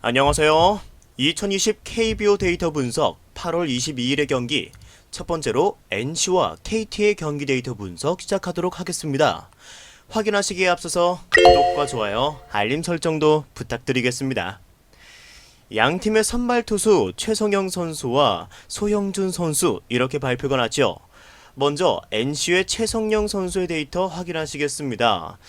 안녕하세요. 2020 KBO 데이터 분석 8월 22일의 경기, 첫 번째로 NC와 KT의 경기 데이터 분석 시작하도록 하겠습니다. 확인하시기에 앞서서 구독과 좋아요, 알림 설정도 부탁드리겠습니다. 양 팀의 선발 투수 최성영 선수와 소형준 선수 이렇게 발표가 났죠. 먼저 NC의 최성영 선수의 데이터 확인하시겠습니다.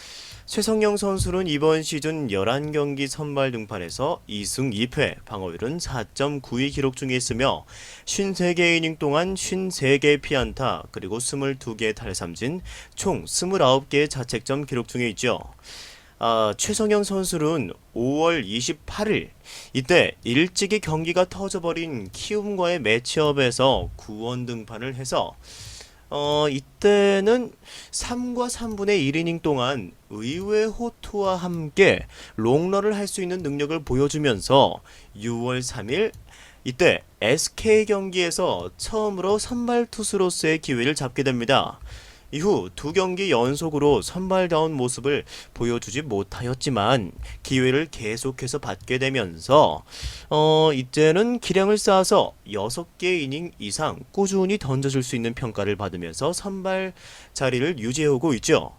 최성영 선수는 이번 시즌 11경기 선발 등판에서 2승 2패, 방어율은 4.92 기록 중에 있으며 53개 이닝 동안 53개 피안타, 그리고 22개의 탈삼진, 총 29개의 자책점 기록 중에 있죠. 최성영 선수는 5월 28일 이때 일찍이 경기가 터져버린 키움과의 매치업에서 구원 등판을 해서 이때는 3과 3분의 1이닝 동안 의외의 호투와 함께 롱런을 할 수 있는 능력을 보여주면서 6월 3일 이때 SK 경기에서 처음으로 선발 투수로서의 기회를 잡게 됩니다. 이후 두 경기 연속으로 선발다운 모습을 보여주지 못하였지만 기회를 계속해서 받게 되면서 이때는 기량을 쌓아서 6개 이닝 이상 꾸준히 던져줄 수 있는 평가를 받으면서 선발 자리를 유지해오고 있죠.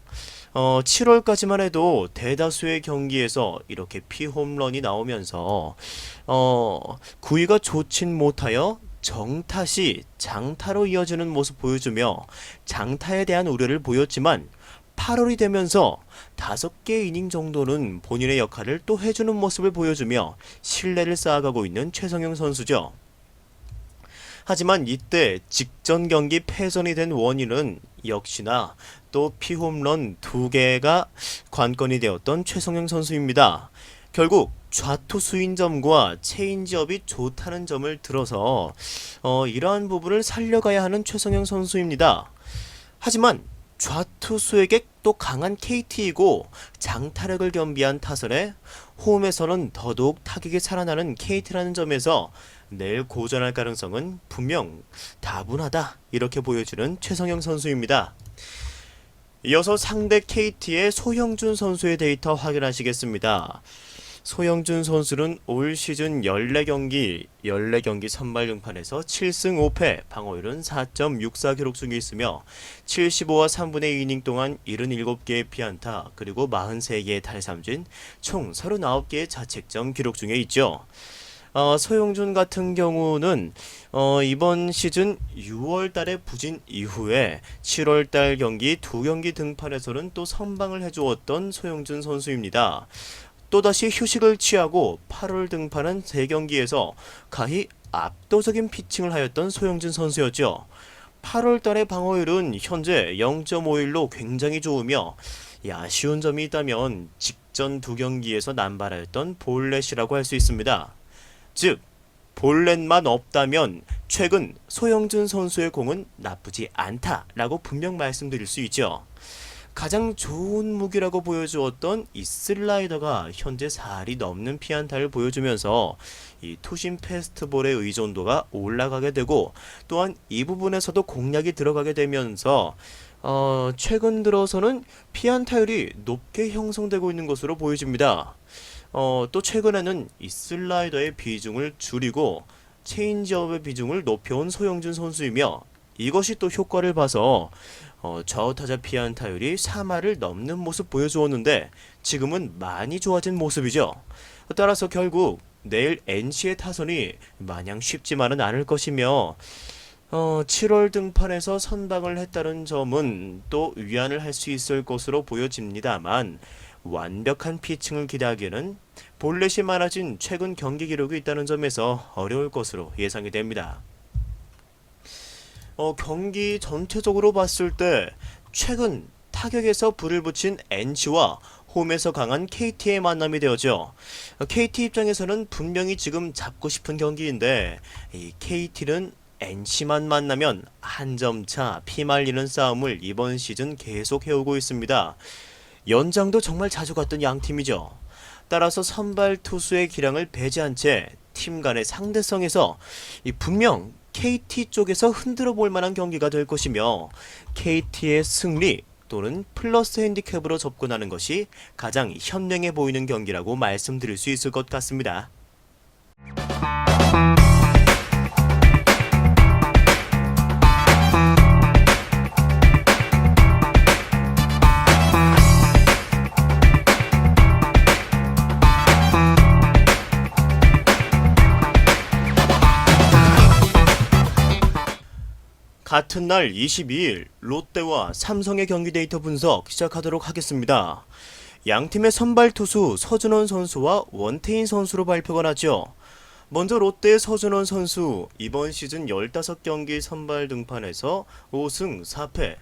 7월까지만 해도 대다수의 경기에서 이렇게 피홈런이 나오면서 9위가 좋진 못하여 정타시 장타로 이어지는 모습 보여주며 장타에 대한 우려를 보였지만 8월이 되면서 5개 이닝 정도는 본인의 역할을 또 해주는 모습을 보여주며 신뢰를 쌓아가고 있는 최성영 선수죠. 하지만 이때 직전 경기 패전이 된 원인은 역시나 또 피홈런 2개가 관건이 되었던 최성영 선수입니다. 결국 좌투수인 점과 체인지업이 좋다는 점을 들어서 이러한 부분을 살려가야 하는 최성영 선수입니다. 하지만 좌투수에게 또 강한 KT이고 장타력을 겸비한 타선에 홈에서는 더더욱 타격이 살아나는 KT라는 점에서 내일 고전할 가능성은 분명 다분하다, 이렇게 보여주는 최성영 선수입니다. 이어서 상대 KT의 소형준 선수의 데이터 확인하시겠습니다. 소형준 선수는 올 시즌 14경기 선발 등판에서 7승 5패, 방어율은 4.64 기록 중에 있으며 75와 3분의 2이닝 동안 77개의 피안타, 그리고 43개의 탈삼진, 총 39개의 자책점 기록 중에 있죠. 소용준 같은 경우는 이번 시즌 6월달에 부진 이후에 7월달 경기 2경기 등판에서는 또 선방을 해주었던 소용준 선수입니다. 또다시 휴식을 취하고 8월 등판한 3경기에서 가히 압도적인 피칭을 하였던 소영준 선수였죠. 8월달의 방어율은 현재 0.51로 굉장히 좋으며 아쉬운 점이 있다면 직전 2경기에서 남발하였던 볼넷이라고 할 수 있습니다. 즉 볼넷만 없다면 최근 소영준 선수의 공은 나쁘지 않다라고 분명 말씀드릴 수 있죠. 가장 좋은 무기라고 보여주었던 이 슬라이더가 현재 4리 넘는 피안타를 보여주면서 이 투심 패스트볼의 의존도가 올라가게 되고, 또한 이 부분에서도 공략이 들어가게 되면서 최근 들어서는 피안타율이 높게 형성되고 있는 것으로 보여집니다. 또 최근에는 이 슬라이더의 비중을 줄이고 체인지업의 비중을 높여온 소영준 선수이며, 이것이 또 효과를 봐서 좌우타자 피안타율이 3할을 넘는 모습 보여주었는데 지금은 많이 좋아진 모습이죠. 따라서 결국 내일 NC의 타선이 마냥 쉽지만은 않을 것이며 7월 등판에서 선방을 했다는 점은 또 위안을 할 수 있을 것으로 보여집니다만, 완벽한 피칭을 기대하기에는 볼넷이 많아진 최근 경기 기록이 있다는 점에서 어려울 것으로 예상이 됩니다. 경기 전체적으로 봤을 때 최근 타격에서 불을 붙인 NC와 홈에서 강한 KT의 만남이 되었죠. KT 입장에서는 분명히 지금 잡고 싶은 경기인데 이 KT는 NC만 만나면 한 점 차 피말리는 싸움을 이번 시즌 계속 해오고 있습니다. 연장도 정말 자주 갔던 양 팀이죠. 따라서 선발 투수의 기량을 배제한 채 팀 간의 상대성에서 분명 KT 쪽에서 흔들어 볼 만한 경기가 될 것이며, KT의 승리 또는 플러스 핸디캡으로 접근하는 것이 가장 현명해 보이는 경기라고 말씀드릴 수 있을 것 같습니다. 같은 날 22일 롯데와 삼성의 경기 데이터 분석 시작하도록 하겠습니다. 양팀의 선발 투수 서준원 선수와 원태인 선수로 발표가 나죠. 먼저 롯데의 서준원 선수 이번 시즌 15경기 선발 등판에서 5승 4패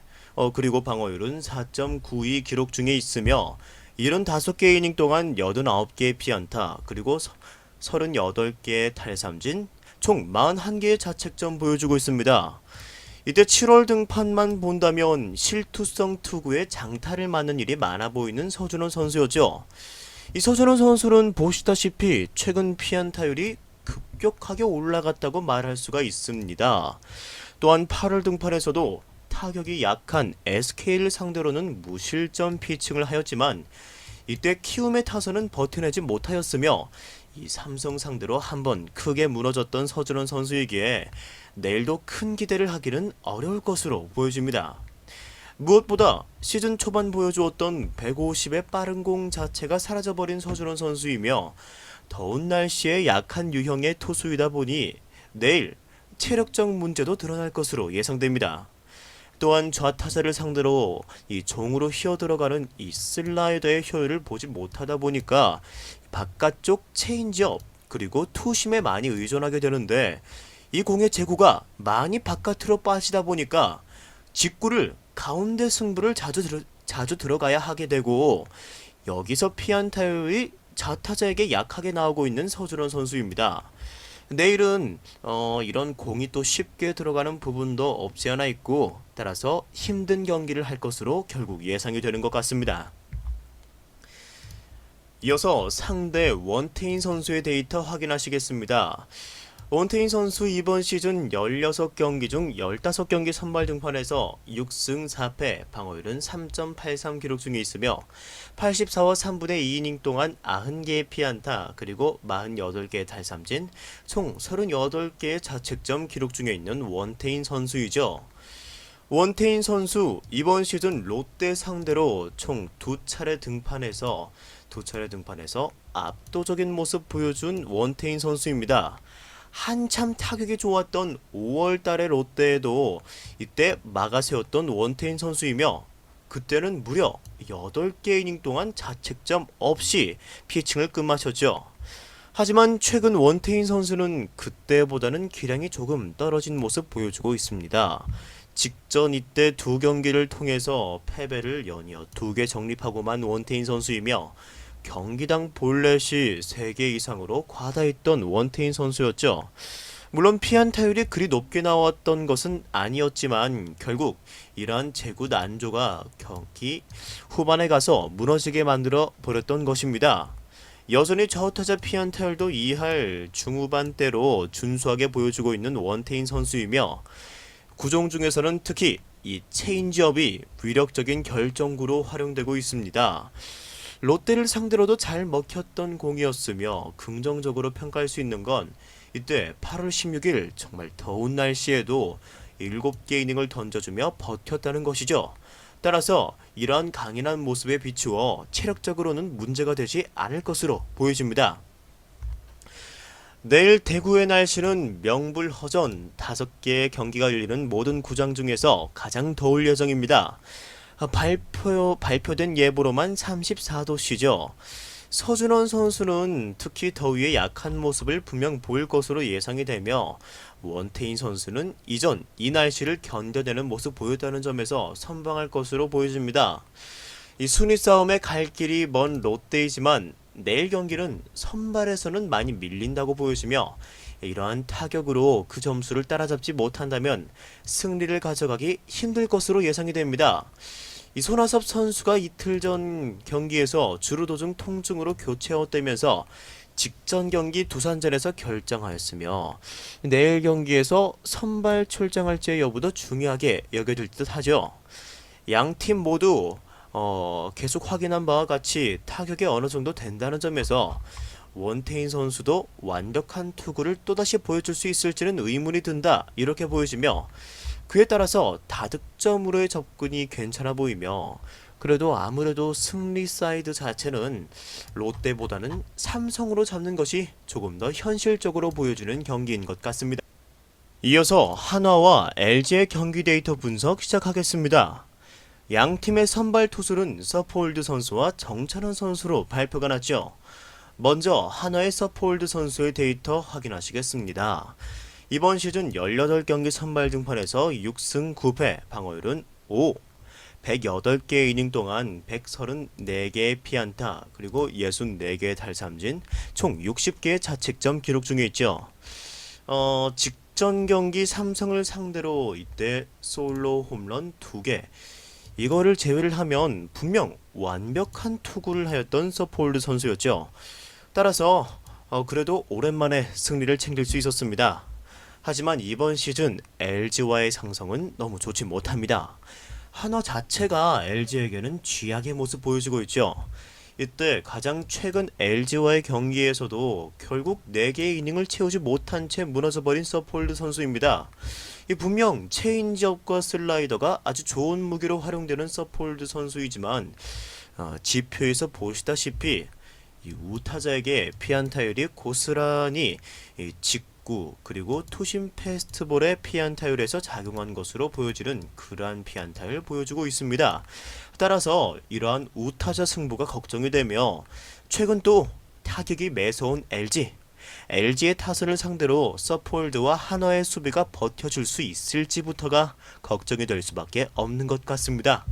그리고 방어율은 4.92 기록 중에 있으며 75개 이닝 동안 89개의 피안타 그리고 38개의 탈삼진 총 41개의 자책점 보여주고 있습니다. 이때 7월 등판만 본다면 실투성 투구에 장타를 맞는 일이 많아 보이는 서준원 선수였죠. 이 서준원 선수는 보시다시피 최근 피안타율이 급격하게 올라갔다고 말할 수가 있습니다. 또한 8월 등판에서도 타격이 약한 SK를 상대로는 무실점 피칭을 하였지만 이때 키움의 타선은 버텨내지 못하였으며 이 삼성 상대로 한번 크게 무너졌던 서준원 선수이기에 내일도 큰 기대를 하기는 어려울 것으로 보여집니다. 무엇보다 시즌 초반 보여주었던 150의 빠른 공 자체가 사라져버린 서준원 선수이며 더운 날씨에 약한 유형의 투수이다 보니 내일 체력적 문제도 드러날 것으로 예상됩니다. 또한 좌타자를 상대로 이 종으로 휘어들어가는 이 슬라이더의 효율을 보지 못하다 보니까 바깥쪽 체인지업 그리고 투심에 많이 의존하게 되는데 이 공의 제구가 많이 바깥으로 빠지다 보니까 직구를 가운데 승부를 자주 들어가야 하게 되고 여기서 피안타율이 좌타자에게 약하게 나오고 있는 서준원 선수입니다. 내일은 이런 공이 또 쉽게 들어가는 부분도 없지 않아 있고 따라서 힘든 경기를 할 것으로 결국 예상이 되는 것 같습니다. 이어서 상대 원태인 선수의 데이터 확인하시겠습니다. 원태인 선수 이번 시즌 16경기 중 15경기 선발 등판에서 6승 4패, 방어율은 3.83 기록 중에 있으며 84와 3분의 2이닝 동안 90개의 피안타 그리고 48개의 탈삼진, 총 38개의 자책점 기록 중에 있는 원태인 선수이죠. 원태인 선수 이번 시즌 롯데 상대로 총 2차례 등판에서 압도적인 모습 보여준 원태인 선수입니다. 한참 타격이 좋았던 5월달의 롯데에도 이때 막아세웠던 원태인 선수이며 그때는 무려 8개 이닝 동안 자책점 없이 피칭을 끝마쳤죠. 하지만 최근 원태인 선수는 그때보다는 기량이 조금 떨어진 모습 보여주고 있습니다. 직전 이때 2경기를 통해서 패배를 연이어 2개 정립하고만 원태인 선수이며 경기당 볼넷이 3개 이상으로 과다했던 원태인 선수였죠. 물론 피안타율이 그리 높게 나왔던 것은 아니었지만 결국 이러한 제구 난조가 경기 후반에 가서 무너지게 만들어 버렸던 것입니다. 여전히 저타자 피안타율도 2할 중후반대로 준수하게 보여주고 있는 원태인 선수이며 구종 중에서는 특히 이 체인지업이 위력적인 결정구로 활용되고 있습니다. 롯데를 상대로도 잘 먹혔던 공이었으며 긍정적으로 평가할 수 있는 건 이때 8월 16일 정말 더운 날씨에도 7개 이닝을 던져주며 버텼다는 것이죠. 따라서 이러한 강인한 모습에 비추어 체력적으로는 문제가 되지 않을 것으로 보여집니다. 내일 대구의 날씨는 명불허전 5개의 경기가 열리는 모든 구장 중에서 가장 더울 예정입니다. 발표된 예보로만 34도씨죠. 서준원 선수는 특히 더위에 약한 모습을 분명 보일 것으로 예상이 되며 원태인 선수는 이전 이 날씨를 견뎌내는 모습 보였다는 점에서 선방할 것으로 보여집니다. 이 순위 싸움에 갈 길이 먼 롯데이지만 내일 경기는 선발에서는 많이 밀린다고 보여지며 이러한 타격으로 그 점수를 따라잡지 못한다면 승리를 가져가기 힘들 것으로 예상이 됩니다. 이 손아섭 선수가 이틀 전 경기에서 주루 도중 통증으로 교체되면서 직전 경기 두산전에서 결정하였으며 내일 경기에서 선발 출장할지의 여부도 중요하게 여겨질 듯 하죠. 양팀 모두 계속 확인한 바와 같이 타격이 어느 정도 된다는 점에서 원태인 선수도 완벽한 투구를 또다시 보여줄 수 있을지는 의문이 든다 이렇게 보여지며 그에 따라서 다득점으로의 접근이 괜찮아 보이며 그래도 아무래도 승리 사이드 자체는 롯데보다는 삼성으로 잡는 것이 조금 더 현실적으로 보여주는 경기인 것 같습니다. 이어서 한화와 LG의 경기 데이터 분석 시작하겠습니다. 양 팀의 선발 투수는 서폴드 선수와 정찬원 선수로 발표가 났죠. 먼저 한화의 서폴드 선수의 데이터 확인하시겠습니다. 이번 시즌 18경기 선발 등판에서 6승 9패, 방어율은 5, 108개 이닝 동안 134개의 피안타, 그리고 64개의 탈삼진, 총 60개의 자책점 기록 중에 있죠. 직전 경기 삼성을 상대로 이때 솔로 홈런 2개, 이거를 제외를 하면 분명 완벽한 투구를 하였던 서폴드 선수였죠. 따라서 그래도 오랜만에 승리를 챙길 수 있었습니다. 하지만 이번 시즌 LG와의 상성은 너무 좋지 못합니다. 한화 자체가 LG에게는 쥐약의 모습 보여주고 있죠. 이때 가장 최근 LG와의 경기에서도 결국 4개의 이닝을 채우지 못한 채 무너져버린 서폴드 선수입니다. 분명 체인지업과 슬라이더가 아주 좋은 무기로 활용되는 서폴드 선수이지만 지표에서 보시다시피 이 우타자에게 피안타율이 고스란히 직구 그리고 투심 패스트볼의 피안타율에서 작용한 것으로 보여지는 그러한 피안타율을 보여주고 있습니다. 따라서 이러한 우타자 승부가 걱정이 되며 최근 또 타격이 매서운 LG의 타선을 상대로 서폴드와 한화의 수비가 버텨줄 수 있을지부터가 걱정이 될 수밖에 없는 것 같습니다.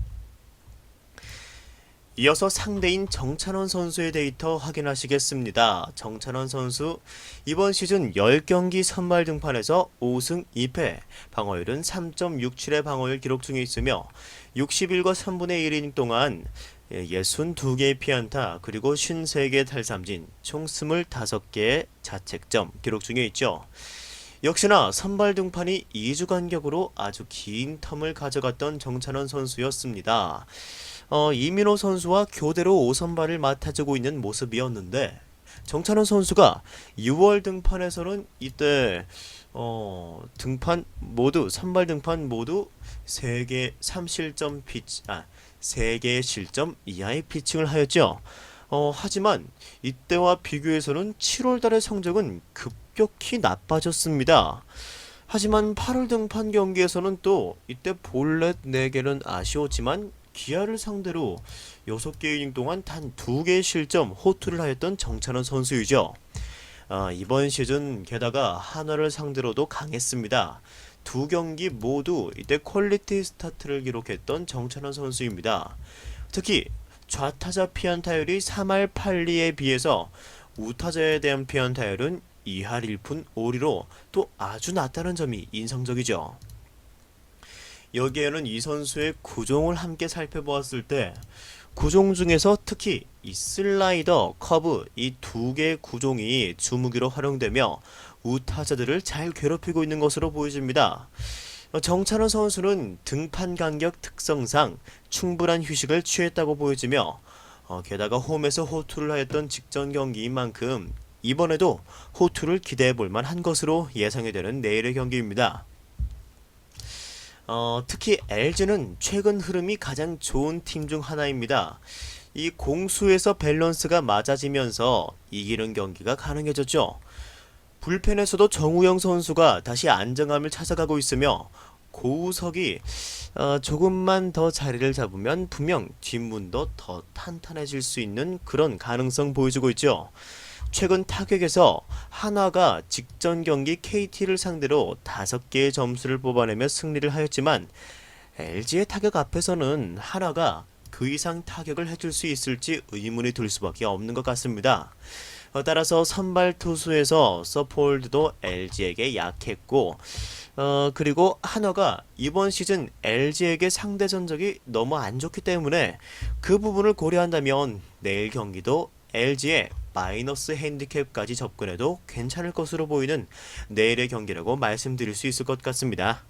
이어서 상대인 정찬원 선수의 데이터 확인하시겠습니다. 정찬원 선수 이번 시즌 10경기 선발 등판에서 5승 2패, 방어율은 3.67의 방어율 기록 중에 있으며 61과 3분의 1이닝 동안 62개의 피안타 그리고 53개의 탈삼진 총 25개의 자책점 기록 중에 있죠. 역시나 선발 등판이 2주 간격으로 아주 긴 텀을 가져갔던 정찬원 선수였습니다. 이민호 선수와 교대로 5선발을 맡아주고 있는 모습이었는데 정찬원 선수가 6월 등판에서는 이때 등판 모두 선발 등판 모두 3개 3실점 피치 3개의 실점 이하의 피칭을 하였죠. 하지만 이때와 비교해서는 7월달의 성적은 급격히 나빠졌습니다. 하지만 8월 등판 경기에서는 또 이때 볼넷 4개는 아쉬웠지만 기아를 상대로 6개 이닝 동안 단 2개의 실점 호투를 하였던 정찬원 선수이죠. 이번 시즌 게다가 한화를 상대로도 강했습니다. 2경기 모두 이때 퀄리티 스타트를 기록했던 정찬원 선수입니다. 특히 좌타자 피안타율이 3할 8리에 비해서 우타자에 대한 피안타율은 2할 1푼 5리로 또 아주 낮다는 점이 인상적이죠. 여기에는 이 선수의 구종을 함께 살펴보았을 때 구종 중에서 특히 이 슬라이더, 커브 이 2개의 구종이 주무기로 활용되며 우타자들을 잘 괴롭히고 있는 것으로 보여집니다. 정찬원 선수는 등판 간격 특성상 충분한 휴식을 취했다고 보여지며 게다가 홈에서 호투를 하였던 직전 경기인 만큼 이번에도 호투를 기대해 볼 만한 것으로 예상이 되는 내일의 경기입니다. 특히 LG는 최근 흐름이 가장 좋은 팀 중 하나입니다. 이 공수에서 밸런스가 맞아지면서 이기는 경기가 가능해졌죠. 불펜에서도 정우영 선수가 다시 안정감을 찾아가고 있으며 고우석이 조금만 더 자리를 잡으면 분명 뒷문도 더 탄탄해질 수 있는 그런 가능성 보여주고 있죠. 최근 타격에서 한화가 직전 경기 KT를 상대로 5개의 점수를 뽑아내며 승리를 하였지만 LG의 타격 앞에서는 한화가 그 이상 타격을 해줄 수 있을지 의문이 들 수밖에 없는 것 같습니다. 따라서 선발 투수에서 서폴드도 LG에게 약했고 그리고 한화가 이번 시즌 LG에게 상대 전적이 너무 안 좋기 때문에 그 부분을 고려한다면 내일 경기도 LG의 마이너스 핸디캡까지 접근해도 괜찮을 것으로 보이는 내일의 경기라고 말씀드릴 수 있을 것 같습니다.